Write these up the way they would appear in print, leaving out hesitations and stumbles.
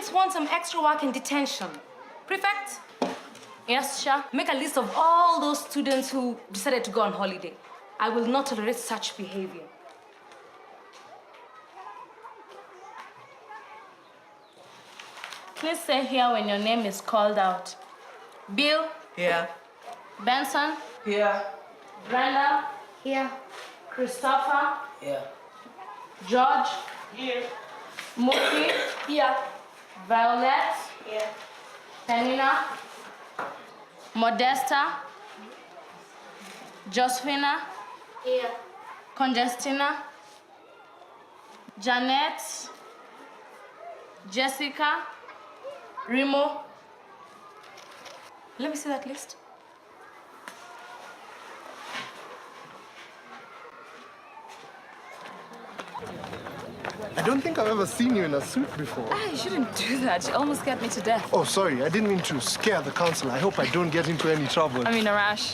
students want some extra work in detention. Prefect? Yes, Sha? Make a list of all those students who decided to go on holiday. I will not tolerate such behavior. Please stay here when your name is called out. Bill? Here. Benson? Here. Brenda? Here. Christopher? Here. George? Here. Muki? Here. Violet? Here. Penina? Modesta? Josephina? Here. Congestina? Janet? Jessica? Remo? Let me see that list. I don't think I've ever seen you in a suit before. You shouldn't do that. You almost scared me to death. Oh, sorry. I didn't mean to scare the council. I hope I don't get into any trouble. I'm in a rush.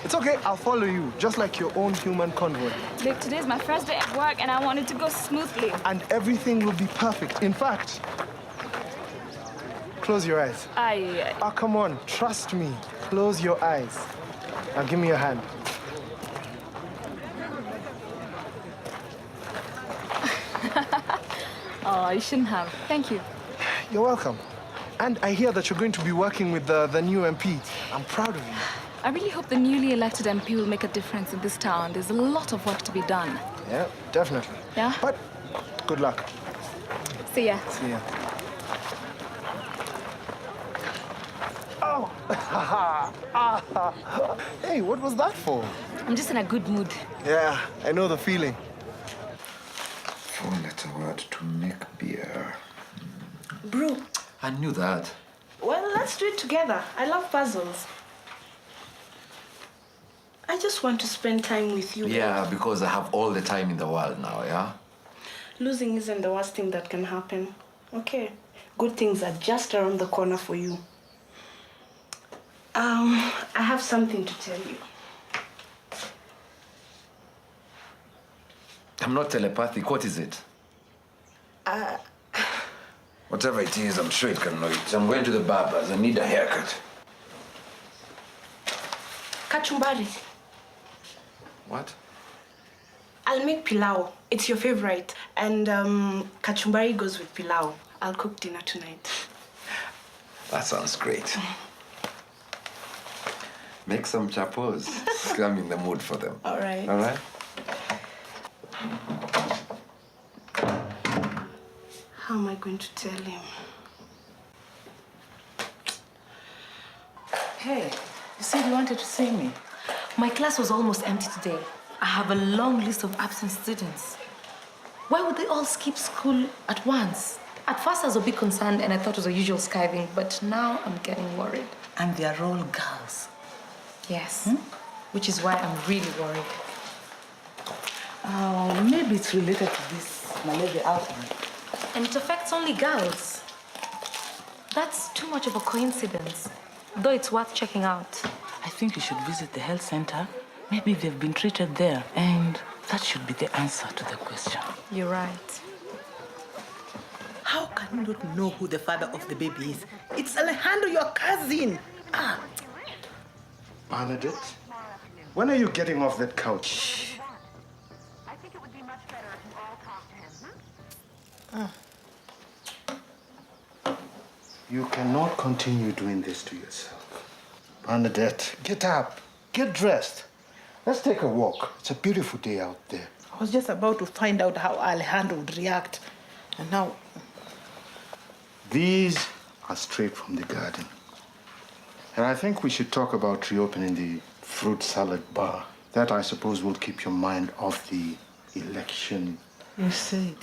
It's okay. I'll follow you, just like your own human convoy. Look, today's my first day at work and I want it to go smoothly. And everything will be perfect. In fact, close your eyes. Oh, come on. Trust me. Close your eyes. Now give me your hand. Oh, you shouldn't have. Thank you. You're welcome. And I hear that you're going to be working with the new MP. I'm proud of you. I really hope the newly elected MP will make a difference in this town. There's a lot of work to be done. Yeah, definitely. Yeah? But good luck. See ya. See ya. Oh! Hey, what was that for? I'm just in a good mood. Yeah, I know the feeling. 4-letter word to make beer. Brew. I knew that. Well, let's do it together. I love puzzles. I just want to spend time with you. Yeah, because I have all the time in the world now, yeah? Losing isn't the worst thing that can happen. Okay. Good things are just around the corner for you. I have something to tell you. I'm not telepathic. What is it? Whatever it is, I'm sure it can know it. I'm going to the barber's. I need a haircut. Kachumbari. What? I'll make pilau. It's your favorite. And kachumbari goes with pilau. I'll cook dinner tonight. That sounds great. Make some chapos. I'm in the mood for them. All right. All right? How am I going to tell him? Hey, you said you wanted to see me. My class was almost empty today. I have a long list of absent students. Why would they all skip school at once? At first I was a bit concerned and I thought it was a usual skiving, but now I'm getting worried. And they are all girls. Yes, which is why I'm really worried. Maybe it's related to this malaria outbreak. And it affects only girls. That's too much of a coincidence, though it's worth checking out. I think you should visit the health center. Maybe they've been treated there, and that should be the answer to the question. You're right. How can you not know who the father of the baby is? It's Alejandro, your cousin. Bernadette, when are you getting off that couch? I think it would be much better if you all talked to him. You cannot continue doing this to yourself. Bernadette, get up. Get dressed. Let's take a walk. It's a beautiful day out there. I was just about to find out how Alejandro would react. And now... These are straight from the garden. And I think we should talk about reopening the fruit salad bar. That, I suppose, will keep your mind off the election. You said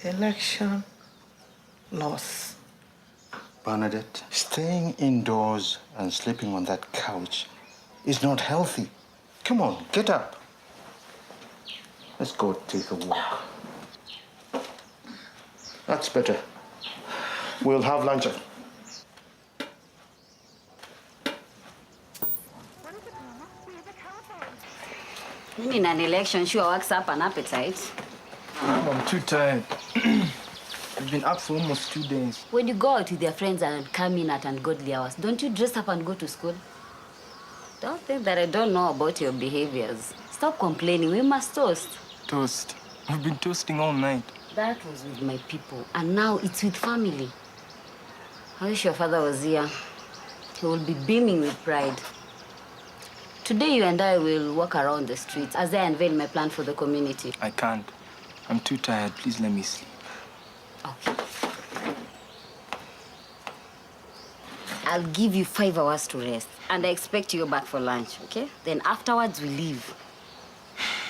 election loss. Bernadette, staying indoors and sleeping on that couch is not healthy. Come on, get up. Let's go take a walk. That's better. We'll have lunch. In an election sure works up an appetite. I'm too tired. I've been up for almost 2 days. When you go out with your friends and come in at ungodly hours, don't you dress up and go to school? Don't think that I don't know about your behaviors. Stop complaining. We must toast. Toast. I've been toasting all night. That was with my people, and now it's with family. I wish your father was here. He will be beaming with pride. Today, you and I will walk around the streets as I unveil my plan for the community. I can't. I'm too tired. Please let me sleep. Okay. I'll give you 5 hours to rest, and I expect you back for lunch, okay? Then afterwards, we leave.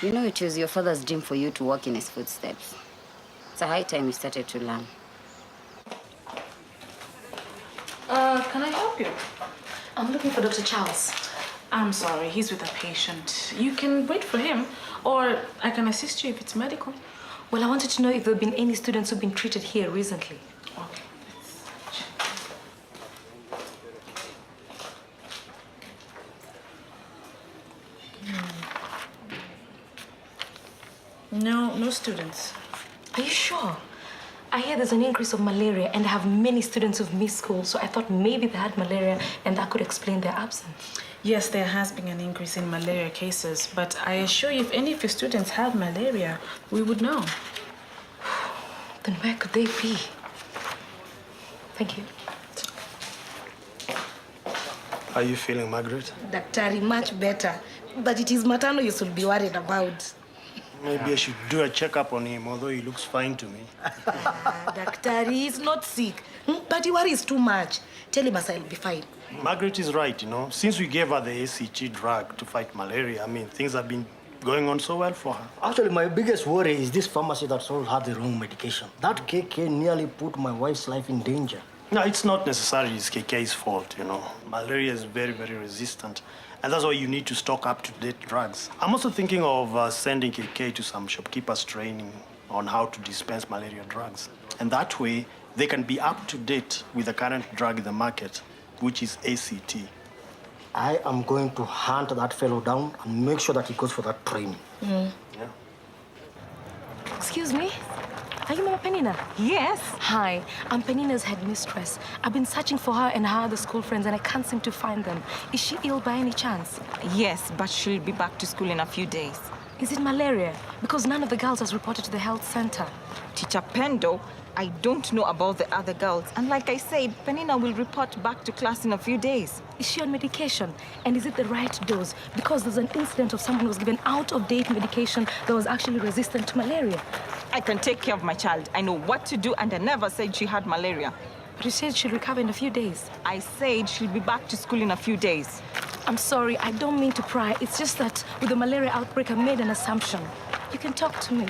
You know, it was your father's dream for you to walk in his footsteps. It's a high time you started to learn. Can I help you? I'm looking for Dr. Charles. I'm sorry, he's with a patient. You can wait for him, or I can assist you if it's medical. Well, I wanted to know if there have been any students who've been treated here recently. Okay. No students. Are you sure? I hear there's an increase of malaria and I have many students who've missed school, so I thought maybe they had malaria and that could explain their absence. Yes, there has been an increase in malaria cases, but I assure you if any of your students had malaria, we would know. Then where could they be? Thank you. How are you feeling, Margaret? Daktari, much better. But it is Matano you should be worried about. Maybe I should do a checkup on him, although he looks fine to me. Daktari is not sick, but he worries too much. Tell him I'll be fine. Margaret is right, you know. Since we gave her the ACT drug to fight malaria, I mean, things have been going on so well for her. Actually, my biggest worry is this pharmacy that sold her the wrong medication. That KK nearly put my wife's life in danger. No, it's not necessarily KK's fault, you know. Malaria is very, very resistant. And that's why you need to stock up-to-date drugs. I'm also thinking of sending KK to some shopkeepers training on how to dispense malaria drugs. And that way, they can be up-to-date with the current drug in the market, which is ACT. I am going to hunt that fellow down and make sure that he goes for that training. Yeah. Excuse me? Are you Mama Penina? Yes. Hi, I'm Penina's headmistress. I've been searching for her and her other school friends and I can't seem to find them. Is she ill by any chance? Yes, but she'll be back to school in a few days. Is it malaria? Because none of the girls has reported to the health center. Teacher Pendo, I don't know about the other girls. And like I said, Penina will report back to class in a few days. Is she on medication? And is it the right dose? Because there's an incident of someone who was given out-of-date medication that was actually resistant to malaria. I can take care of my child. I know what to do, and I never said she had malaria. But you said she'll recover in a few days. I said she'll be back to school in a few days. I'm sorry, I don't mean to pry. It's just that with the malaria outbreak, I made an assumption. You can talk to me.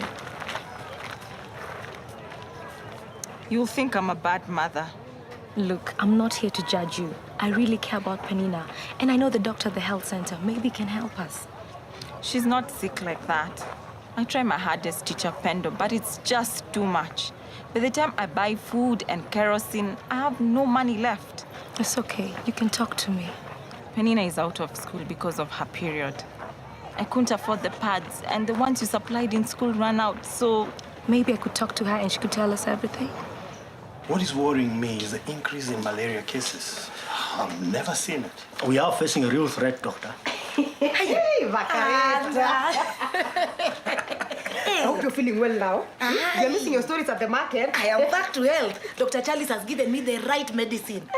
You'll think I'm a bad mother. Look, I'm not here to judge you. I really care about Penina. And I know the doctor at the health center. Maybe he can help us. She's not sick like that. I try my hardest, Teacher Pendo, but it's just too much. By the time I buy food and kerosene, I have no money left. It's okay. You can talk to me. Penina is out of school because of her period. I couldn't afford the pads, and the ones you supplied in school ran out, so... Maybe I could talk to her and she could tell us everything. What is worrying me is the increase in malaria cases. I've never seen it. We are facing a real threat, Doctor. Hey, Vacaretta! I hope you're feeling well now. You're missing your stories at the market. I am back to health. Dr. Charles has given me the right medicine.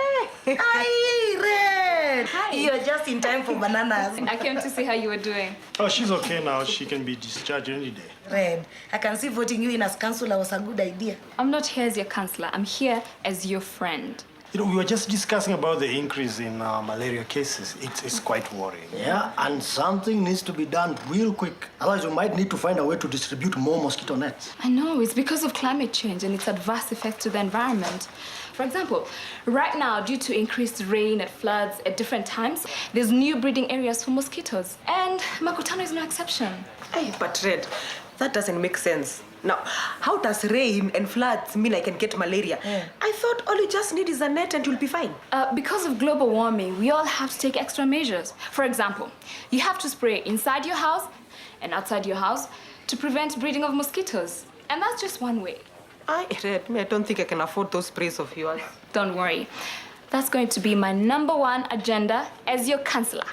Hi, Red! Hi. You're just in time for bananas. I came to see how you were doing. Oh, she's okay now. She can be discharged any day. Red, I can see voting you in as counselor was a good idea. I'm not here as your counselor. I'm here as your friend. You know, we were just discussing about the increase in malaria cases. It's quite worrying. Yeah, and something needs to be done real quick. Otherwise, we might need to find a way to distribute more mosquito nets. I know, it's because of climate change and its adverse effects to the environment. For example, right now, due to increased rain and floods at different times, there's new breeding areas for mosquitoes. And Makutano is no exception. Hey, but Red, that doesn't make sense. Now, how does rain and floods mean I can get malaria? I thought all you just need is a net and you'll be fine. Because of global warming, we all have to take extra measures. For example, you have to spray inside your house and outside your house to prevent breeding of mosquitoes. And that's just one way. Red, I don't think I can afford those sprays of yours. Don't worry. That's going to be my #1 agenda as your counselor.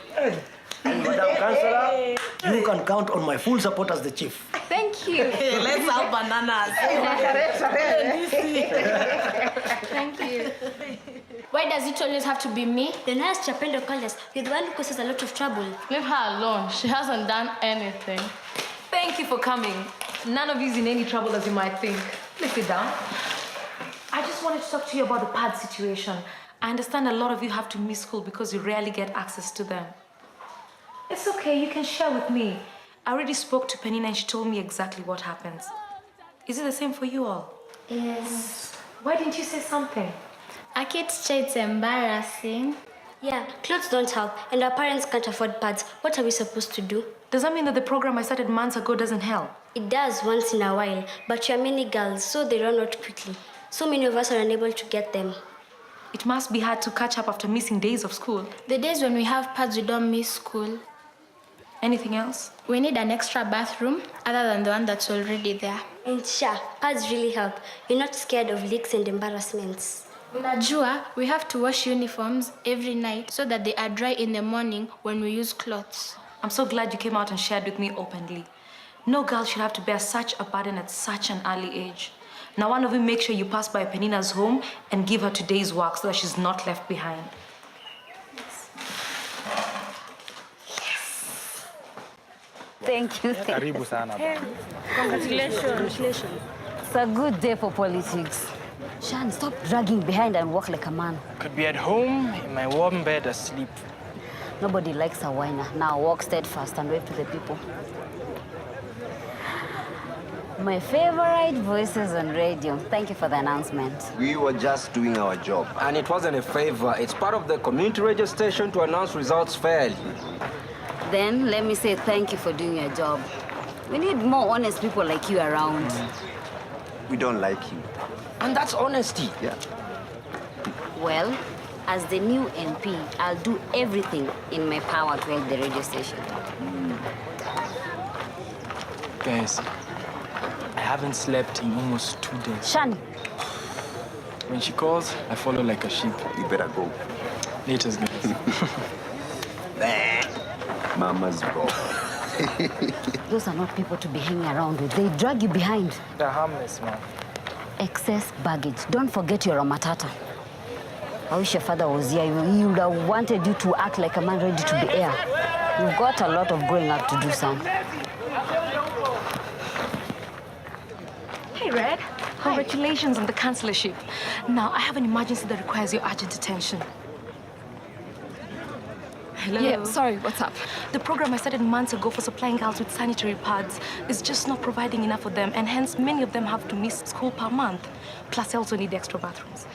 And Madam Councillor, you can count on my full support as the chief. Thank you. Let's have bananas. Thank you. Why does it always have to be me? The nurse Chapendo called us. You're the one who causes a lot of trouble. Leave her alone. She hasn't done anything. Thank you for coming. None of you is in any trouble as you might think. Please sit down. I just wanted to talk to you about the pad situation. I understand a lot of you have to miss school because you rarely get access to them. It's okay, you can share with me. I already spoke to Penina and she told me exactly what happens. Is it the same for you all? Yes. Why didn't you say something? Our kids say it's embarrassing. Yeah, clothes don't help, and our parents can't afford pads. What are we supposed to do? Does that mean that the program I started months ago doesn't help? It does once in a while, but you're many girls, so they run out quickly. So many of us are unable to get them. It must be hard to catch up after missing days of school. The days when we have pads, we don't miss school. Anything else? We need an extra bathroom other than the one that's already there. And sure, pads really help. You're not scared of leaks and embarrassments. Unajua, we have to wash uniforms every night so that they are dry in the morning when we use clothes. I'm so glad you came out and shared with me openly. No girl should have to bear such a burden at such an early age. Now one of you make sure you pass by Penina's home and give her today's work so that she's not left behind. Thank you. Karibu sana. Congratulations. It's a good day for politics. Shan, stop dragging behind and walk like a man. Could be at home in my warm bed asleep. Nobody likes a whiner. Now walk steadfast and wave to the people. My favorite voices on radio. Thank you for the announcement. We were just doing our job. And it wasn't a favor. It's part of the community radio station to announce results fairly. Then let me say thank you for doing your job. We need more honest people like you around. We don't like you. And that's honesty. Yeah. Well, as the new MP, I'll do everything in my power to help the radio station. Guys, I haven't slept in almost 2 days. Shan. When she calls, I follow like a sheep. You better go. Later, guys. Mama's bro. Those are not people to be hanging around with. They drag you behind. They're harmless, man. Excess baggage. Don't forget you're a matata. I wish your father was here. He would have wanted you to act like a man ready to be heir. You've got a lot of growing up to do, son. Hey, Red. Congratulations on the councillorship. Now, I have an emergency that requires your urgent attention. Hello? Yeah, sorry, what's up? The program I started months ago for supplying girls with sanitary pads is just not providing enough for them, and hence many of them have to miss school per month. Plus, they also need extra bathrooms.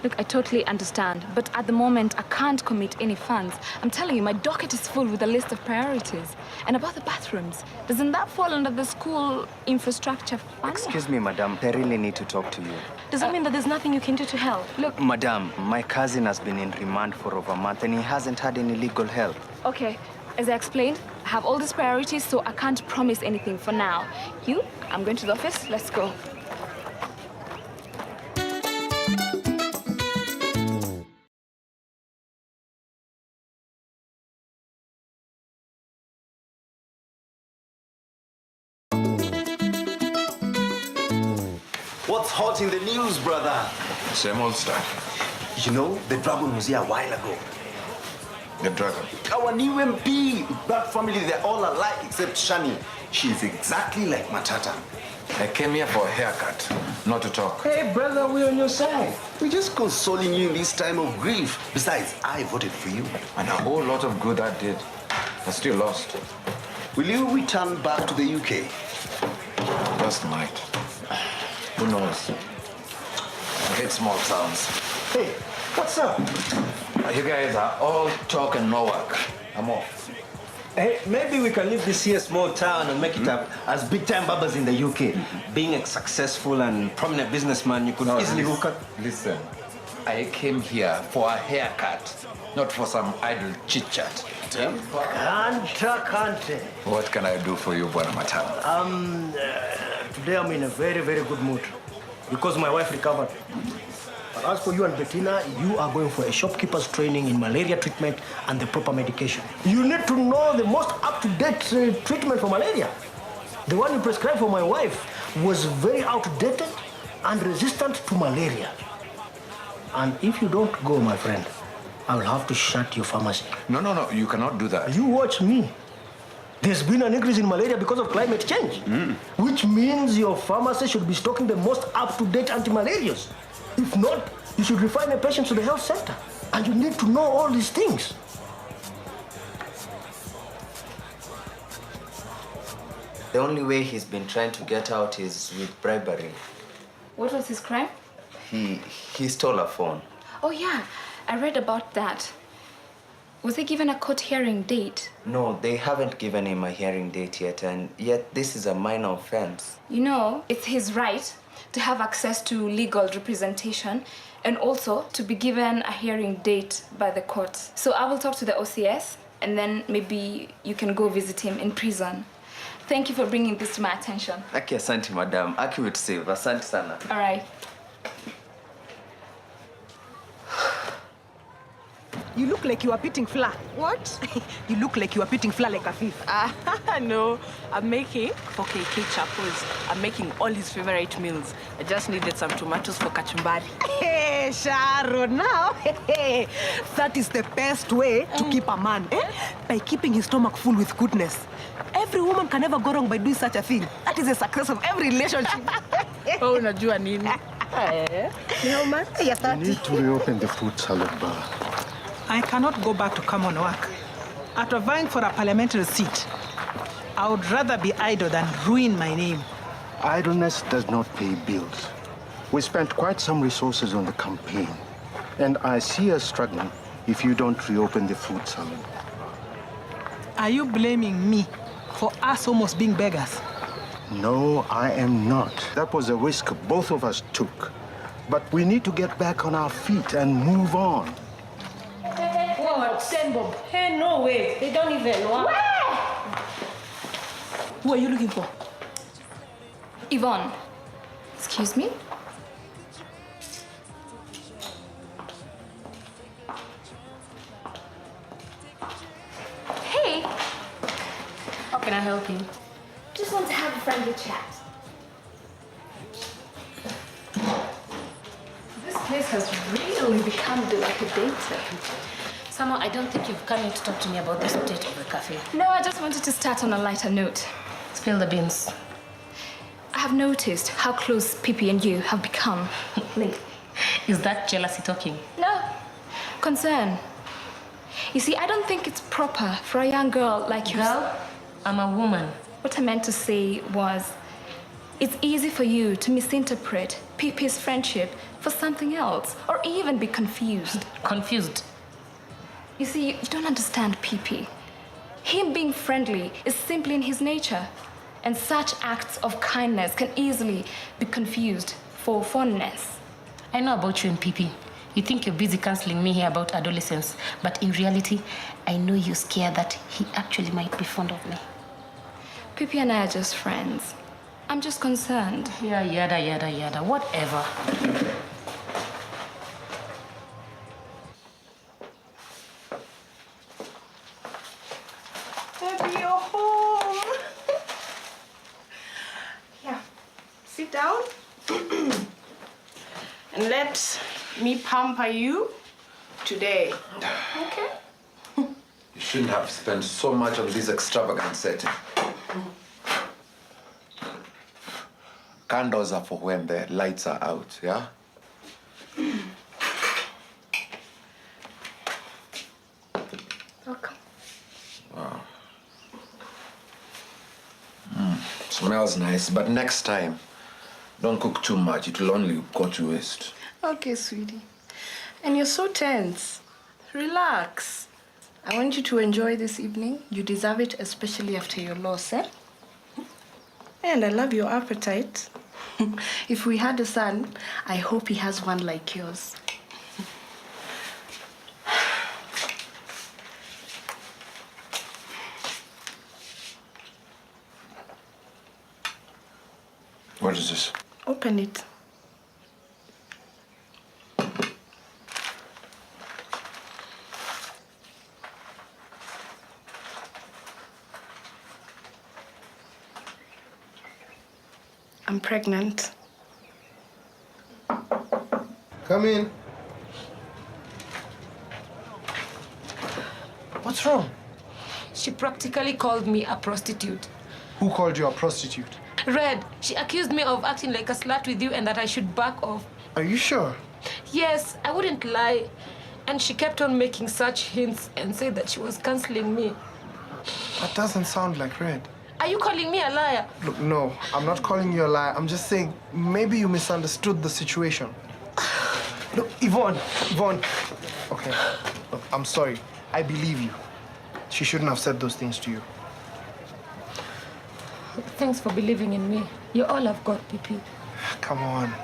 Look, I totally understand, but at the moment, I can't commit any funds. I'm telling you, my docket is full with a list of priorities. And about the bathrooms, doesn't that fall under the school infrastructure fund? Excuse me, madam. I really need to talk to you. Does that mean that there's nothing you can do to help? Look, madam, my cousin has been in remand for over a month and he hasn't had any legal help. Okay, as I explained, I have all these priorities, so I can't promise anything for now. You, I'm going to the office. Let's go. What's hot in the news, brother? Same old stuff. You know, the dragon was here a while ago. The dragon? Our new MP. That family, they're all alike except Shani. She's exactly like Matata. I came here for a haircut, not to talk. Hey, brother, we're on your side. We're just consoling you in this time of grief. Besides, I voted for you. And a whole lot of good I did. I still lost. Will you return back to the UK? Just might. Who knows? I hate small towns. Hey, what's up? You guys are all talk and no work. I'm off. Hey, maybe we can leave this here small town and make it up as big-time barbers in the UK. Being a successful and prominent businessman, you could easily hook up. Listen, I came here for a haircut, not for some idle chit-chat. Kante. What can I do for you, Bwana Matano? Today I'm in a very, very good mood. because my wife recovered. But as for you and Bettina, you are going for a shopkeeper's training in malaria treatment and the proper medication. You need to know the most up-to-date treatment for malaria. The one you prescribed for my wife was very outdated and resistant to malaria. And if you don't go, my friend, I will have to shut your pharmacy. No, you cannot do that. You watch me. There's been an increase in malaria because of climate change, which means your pharmacy should be stocking the most up-to-date anti-malarials. If not, you should refer the patient to the health center. And you need to know all these things. The only way he's been trying to get out is with bribery. What was his crime? He stole a phone. Oh yeah, I read about that. Was he given a court hearing date? No, they haven't given him a hearing date yet, and yet this is a minor offense. You know, it's his right to have access to legal representation and also to be given a hearing date by the court. So I will talk to the OCS and then maybe you can go visit him in prison. Thank you for bringing this to my attention. Aki, asante, madam. Aki would save. Asante sana. All right. You look like you are pitting flour. What? You look like you are pitting flour like a thief. No, I'm making for KK chapels. I'm making all his favorite meals. I just needed some tomatoes for kachumbari. Hey, Sharon, now. That is the best way to keep a man, by keeping his stomach full with goodness. Every woman can never go wrong by doing such a thing. That is the success of every relationship. Oh, unajua nini? You know, man? We need to reopen the fruit salad bar. I cannot go back to come on work. After vying for a parliamentary seat, I would rather be idle than ruin my name. Idleness does not pay bills. We spent quite some resources on the campaign, and I see us struggling if you don't reopen the fruit salad. Are you blaming me for us almost being beggars? No, I am not. That was a risk both of us took. But we need to get back on our feet and move on. What? Bob. Hey, no way. They don't even know. Where? Who are you looking for? Yvonne. Excuse me? Hey. How can I help you? Just want to have a friendly chat. This place has really become dilapidated. Sama, I don't think you've come here to talk to me about the state of the cafe. No, I just wanted to start on a lighter note. Spill the beans. I have noticed how close Pippi and you have become. Is that jealousy talking? No, concern. You see, I don't think it's proper for a young girl like you. Girl, I'm a woman. What I meant to say was, it's easy for you to misinterpret Pippi's friendship for something else, or even be confused. Confused? You see, you don't understand Pippi. Him being friendly is simply in his nature, and such acts of kindness can easily be confused for fondness. I know about you and Pippi. You think you're busy counseling me here about adolescence, but in reality, I know you're scared that he actually might be fond of me. Pippi and I are just friends. I'm just concerned. Yeah, yada, whatever. Baby, you're home. Yeah, sit down. And let me pamper you today. Okay? You shouldn't have spent so much on this extravagant setting. Candles are for when the lights are out, yeah? Welcome. Wow. Smells nice, but next time, don't cook too much. It will only go to waste. Okay, sweetie. And you're so tense. Relax. I want you to enjoy this evening. You deserve it, especially after your loss, eh? And I love your appetite. If we had a son, I hope he has one like yours. What is this? Open it. I'm pregnant. Come in. What's wrong? She practically called me a prostitute. Who called you a prostitute? Red, she accused me of acting like a slut with you and that I should back off. Are you sure? Yes, I wouldn't lie. And she kept on making such hints and said that she was canceling me. That doesn't sound like Red. Are you calling me a liar? Look, no, I'm not calling you a liar. I'm just saying maybe you misunderstood the situation. Look, Yvonne. Okay, look, I'm sorry. I believe you. She shouldn't have said those things to you. Thanks for believing in me. You're all I've got, PP. Come on.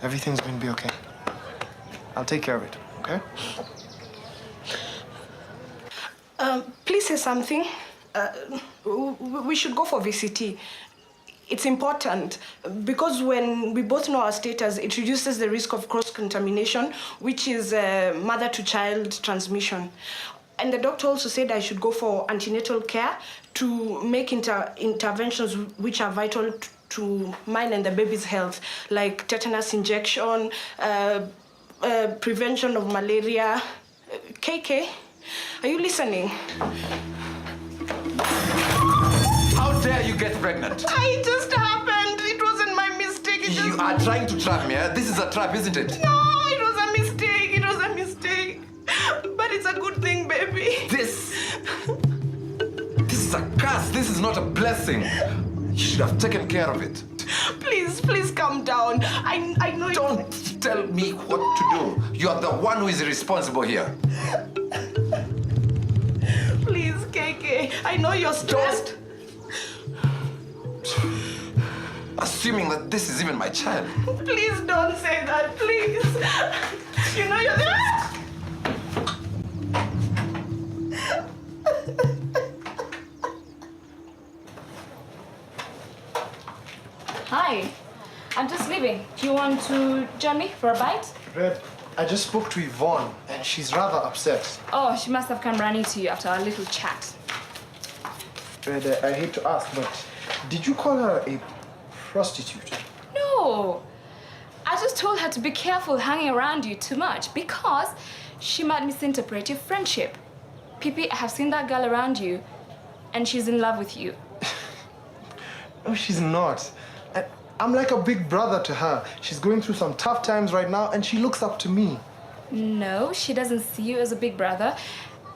Everything's going to be okay. I'll take care of it, okay? Please say something. We should go for VCT. It's important because when we both know our status, it reduces the risk of cross-contamination, which is mother-to-child transmission. And the doctor also said I should go for antenatal care to make interventions which are vital to mine and the baby's health, like tetanus injection, prevention of malaria. KK, are you listening? How dare you get pregnant? It just happened. It wasn't my mistake. You are trying to trap me, eh? This is a trap, isn't it? No, it was a mistake. It was a mistake. But it's a good thing, baby. This is a curse. This is not a blessing. You should have taken care of it. Please calm down. I know. Don't tell me what to do. You are the one who is responsible here. Please, KK. I know you're stressed. Assuming that this is even my child. Please don't say that, please. You know you're Hi, I'm just leaving. Do you want to join me for a bite? Red, I just spoke to Yvonne and she's rather upset. Oh, she must have come running to you after our little chat. Red, I hate to ask, but did you call her a prostitute? No, I just told her to be careful hanging around you too much because she might misinterpret your friendship. Pipi, I have seen that girl around you and she's in love with you. No, she's not. I'm like a big brother to her. She's going through some tough times right now and she looks up to me. No, she doesn't see you as a big brother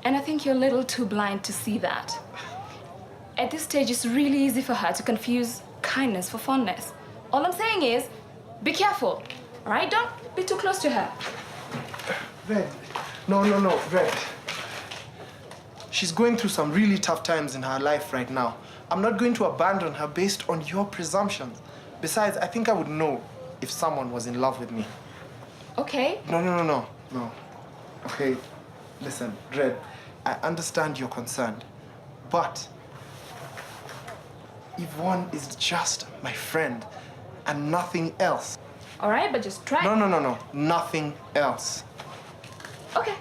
and I think you're a little too blind to see that. At this stage, it's really easy for her to confuse kindness for fondness. All I'm saying is, be careful, all right? Don't be too close to her. Red, no, Red. She's going through some really tough times in her life right now. I'm not going to abandon her based on your presumptions. Besides, I think I would know if someone was in love with me. Okay. No. Okay, listen, Red, I understand you're concerned, but Yvonne is just my friend and nothing else. All right, but just try. No, nothing else. Okay.